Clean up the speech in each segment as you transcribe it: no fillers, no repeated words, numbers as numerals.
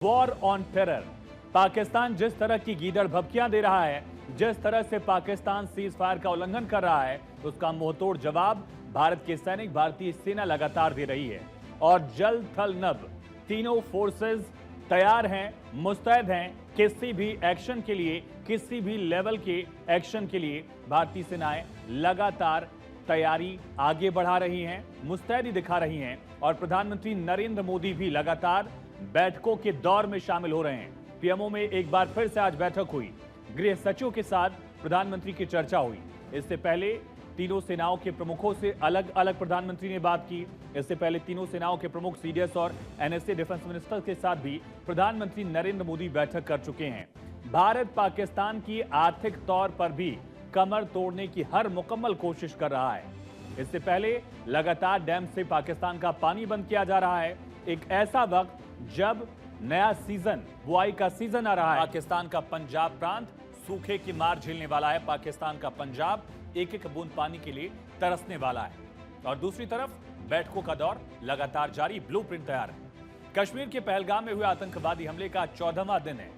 War on terror. Pakistan जिस तरह की गीदड़ भभकियां दे रहा है, जिस तरह से पाकिस्तान सीज फायर का उल्लंघन कर रहा है, उसका मुंहतोड़ जवाब भारत के सैनिक, भारतीय सेना लगातार दे रही है। और जल थल नभ तीनों फोर्सेस तैयार हैं, मुस्तैद हैं किसी भी एक्शन के लिए, किसी भी लेवल के एक्शन के लिए। भारतीय सेनाएं लगातार तैयारी आगे बढ़ा रही हैं, मुस्तैदी दिखा रही हैं और प्रधानमंत्री नरेंद्र मोदी भी लगातार बैठकों के दौर में शामिल हो रहे हैं। पीएमओ में एक बार फिर से आज बैठक हुई, गृह सचिव के साथ प्रधानमंत्री की चर्चा हुई। इससे पहले तीनों सेनाओं के प्रमुखों से अलग अलग प्रधानमंत्री ने बात की। इससे पहले तीनों सेनाओं के प्रमुख सीडीएस और एनएसए डिफेंस मिनिस्टर के साथ भी प्रधानमंत्री नरेंद्र मोदी बैठक कर चुके हैं। भारत पाकिस्तान की आर्थिक तौर पर भी कमर तोड़ने की हर मुकम्मल कोशिश कर रहा है। इससे पहले लगातार डैम से पाकिस्तान का पानी बंद किया जा रहा है। एक ऐसा वक्त जब नया सीजन, बुआई का सीजन आ रहा है। पाकिस्तान का पंजाब प्रांत सूखे की मार झेलने वाला है। पाकिस्तान का पंजाब एक एक बूंद पानी के लिए तरसने वाला है। और दूसरी तरफ बैठकों का दौर लगातार जारी, ब्लूप्रिंट तैयार है। कश्मीर के पहलगाम में हुए आतंकवादी हमले का 14वां दिन है।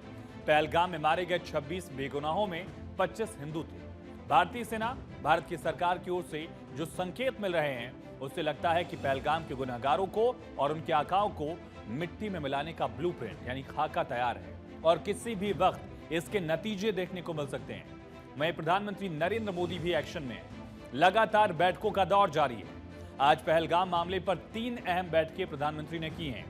पहलगाम में मारे गए 26 बेगुनाहों में 25 हिंदू थे। भारतीय सेना, भारत की सरकार की ओर से जो संकेत मिल रहे हैं, उससे लगता है कि पहलगाम के गुनहगारों को और उनके आकाओं को मिट्टी में मिलाने का ब्लूप्रिंट यानी खाका तैयार है और किसी भी वक्त इसके नतीजे देखने को मिल सकते हैं। वहीं प्रधानमंत्री नरेंद्र मोदी भी एक्शन में है। लगातार बैठकों का दौर जारी है। आज पहलगाम मामले पर 3 अहम बैठकें प्रधानमंत्री ने की हैं।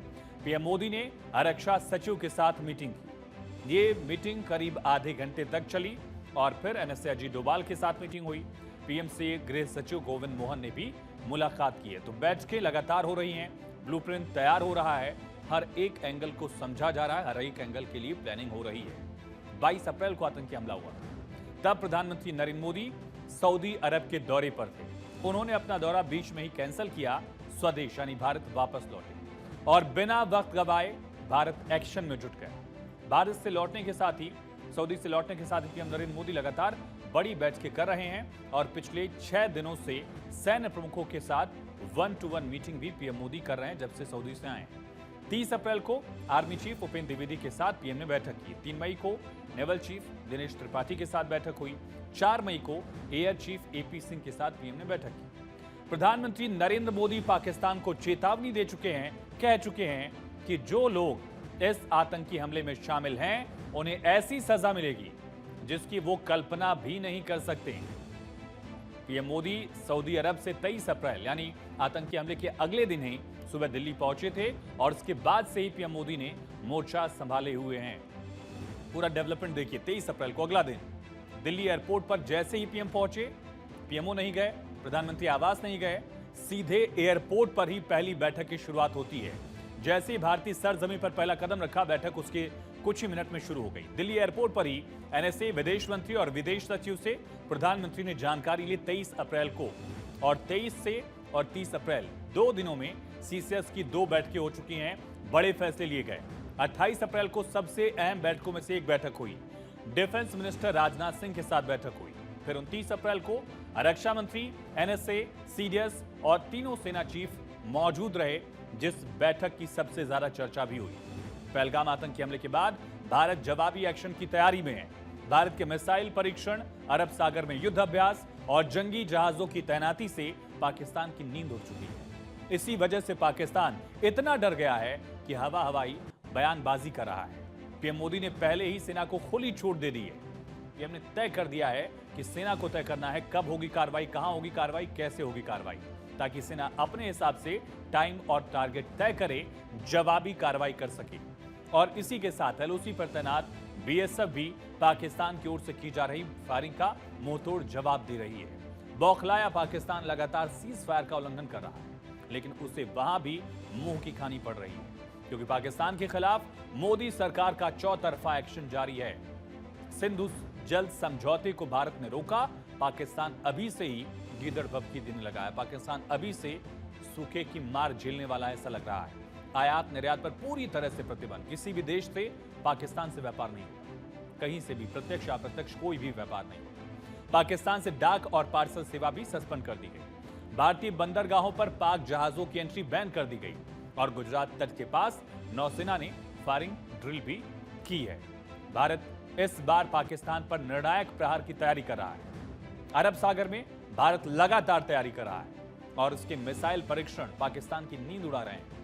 पीएम मोदी ने आरक्षा सचिव के साथ मीटिंग की। ये मीटिंग करीब आधे घंटे तक चली और फिर एनएसए अजीत डोभाल के साथ मीटिंग हुई। पीएम से गृह सचिव गोविंद मोहन ने भी मुलाकात की है। तो बैठकें लगातार हो रही हैं, ब्लूप्रिंट तैयार हो रहा है, हर एक एंगल को समझा जा रहा है, हर एक एंगल के लिए प्लानिंग हो रही है। 22 अप्रैल को आतंकी हमला हुआ था, तब प्रधानमंत्री नरेंद्र मोदी सऊदी अरब के दौरे पर थे। उन्होंने अपना दौरा बीच में ही कैंसिल किया, स्वदेश यानी भारत वापस लौटे और बिना वक्त गवाए भारत एक्शन में जुट गया। भारत से लौटने के साथ ही, सऊदी से लौटने के साथ ही पीएम नरेंद्र मोदी लगातार बड़ी बैठकें कर रहे हैं और पिछले 6 दिनों से सैन्य प्रमुखों के साथ 1-to-1 मीटिंग भी पीएम मोदी कर रहे हैं जब से सऊदी से आए। 30 अप्रैल को आर्मी चीफ उपेंद्र द्विवेदी के साथ पीएम ने बैठक की। 3 मई को नेवल चीफ दिनेश त्रिपाठी के साथ बैठक हुई। 4 मई को एयर चीफ एपी सिंह के साथ पीएम ने बैठक की। प्रधानमंत्री नरेंद्र मोदी पाकिस्तान को चेतावनी दे चुके हैं, कह चुके हैं कि जो लोग इस आतंकी हमले में शामिल हैं, उन्हें ऐसी सजा मिलेगी जिसकी वो कल्पना भी नहीं कर सकते। पीएम मोदी सऊदी अरब से 23 अप्रैल यानी आतंकी हमले के अगले दिन ही सुबह दिल्ली पहुंचे थे और उसके बाद से ही पीएम मोदी ने मोर्चा संभाले हुए हैं। पूरा डेवलपमेंट देखिए। 23 अप्रैल को अगला दिन दिल्ली एयरपोर्ट पर जैसे ही पीएम पहुंचे, पीएमओ नहीं गए, प्रधानमंत्री आवास नहीं गए, सीधे एयरपोर्ट पर ही पहली बैठक की शुरुआत होती है। जैसे ही भारतीय सरजमीन पर पहला कदम रखा, बैठक उसके कुछ ही मिनट में शुरू हो गई। दिल्ली एयरपोर्ट पर ही एनएसए, विदेश मंत्री और विदेश सचिव से प्रधानमंत्री ने जानकारी ली 23 अप्रैल को। और 23 से और 30 अप्रैल 2 दिनों में सीसीएस की 2 बैठकें हो चुकी हैं, बड़े फैसले लिए गए। 28 अप्रैल को सबसे अहम बैठकों में से एक बैठक हुई, डिफेंस मिनिस्टर राजनाथ सिंह के साथ बैठक हुई। फिर 29 अप्रैल को रक्षा मंत्री, एनएसए, सीडीएस और तीनों सेना चीफ मौजूद रहे, जिस बैठक की सबसे ज्यादा चर्चा भी हुई। पहलगाम आतंकी हमले के बाद भारत जवाबी एक्शन की तैयारी में है। भारत के मिसाइल परीक्षण, अरब सागर में युद्ध अभ्यास और जंगी जहाजों की तैनाती से पाकिस्तान की नींद उड़ चुकी है। इसी वजह से पाकिस्तान इतना डर गया है कि हवा हवाई बयानबाजी कर रहा है। पीएम मोदी ने पहले ही सेना को खुली छूट दे दी है। पीएम ने तय कर दिया है कि सेना को तय करना है कब होगी कार्रवाई, कहां होगी कार्रवाई, कैसे होगी कार्रवाई, ताकि सेना अपने हिसाब से टाइम और टारगेट तय करे, जवाबी कार्रवाई कर सके। और इसी के साथ एलओसी पर तैनात बीएसएफ भी पाकिस्तान की ओर से की जा रही फायरिंग का मुंहतोड़ जवाब दे रही है। बौखलाया पाकिस्तान लगातार सीज फायर का उल्लंघन कर रहा है, लेकिन उसे वहां भी मुंह की खानी पड़ रही है, क्योंकि पाकिस्तान के खिलाफ मोदी सरकार का चौतरफा एक्शन जारी है। सिंधु जल समझौते को भारत ने रोका, पाकिस्तान अभी से ही गीदड़ भभकी देने लगा है। पाकिस्तान अभी से सूखे की मार झेलने वाला ऐसा लग रहा है। आयात निर्यात पर पूरी तरह से प्रतिबंध, किसी भी देश से पाकिस्तान से व्यापार नहीं होगा, कहीं से भी प्रत्यक्ष अप्रत्यक्ष कोई भी व्यापार नहीं होगा। पाकिस्तान से डाक और पार्सल सेवा भी सस्पेंड कर दी गई। भारतीय बंदरगाहों पर पाक जहाजों की एंट्री बैन कर दी गई और गुजरात तट के पास नौसेना ने फायरिंग ड्रिल भी की है। भारत इस बार पाकिस्तान पर निर्णायक प्रहार की तैयारी कर रहा है। अरब सागर में भारत लगातार तैयारी कर रहा है और उसके मिसाइल परीक्षण पाकिस्तान की नींद उड़ा रहे हैं।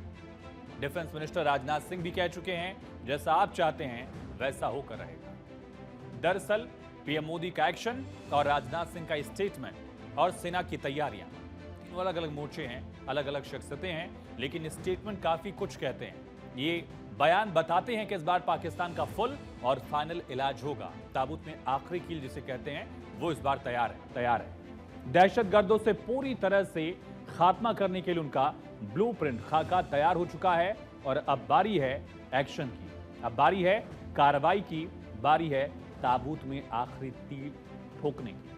डिफेंस मिनिस्टर राजनाथ सिंह भी कह चुके हैं, जैसा आप चाहते हैं वैसा होकर रहेगा। दरअसल पीएम मोदी का एक्शन और राजनाथ सिंह का स्टेटमेंट और सेना की तैयारियां, तीनों अलग अलग मोर्चे हैं, अलग अलग शख्सियतें हैं, लेकिन स्टेटमेंट काफी कुछ कहते हैं। ये बयान बताते हैं कि इस बार पाकिस्तान का फुल और फाइनल इलाज होगा। ताबूत में आखिरी कील जिसे कहते हैं वो इस बार तैयार है। दहशतगर्दों से पूरी तरह से खात्मा करने के लिए उनका ब्लूप्रिंट खाका तैयार हो चुका है और अब बारी है एक्शन की, अब बारी है कार्रवाई की, बारी है ताबूत में आखिरी तीर ठोकने की।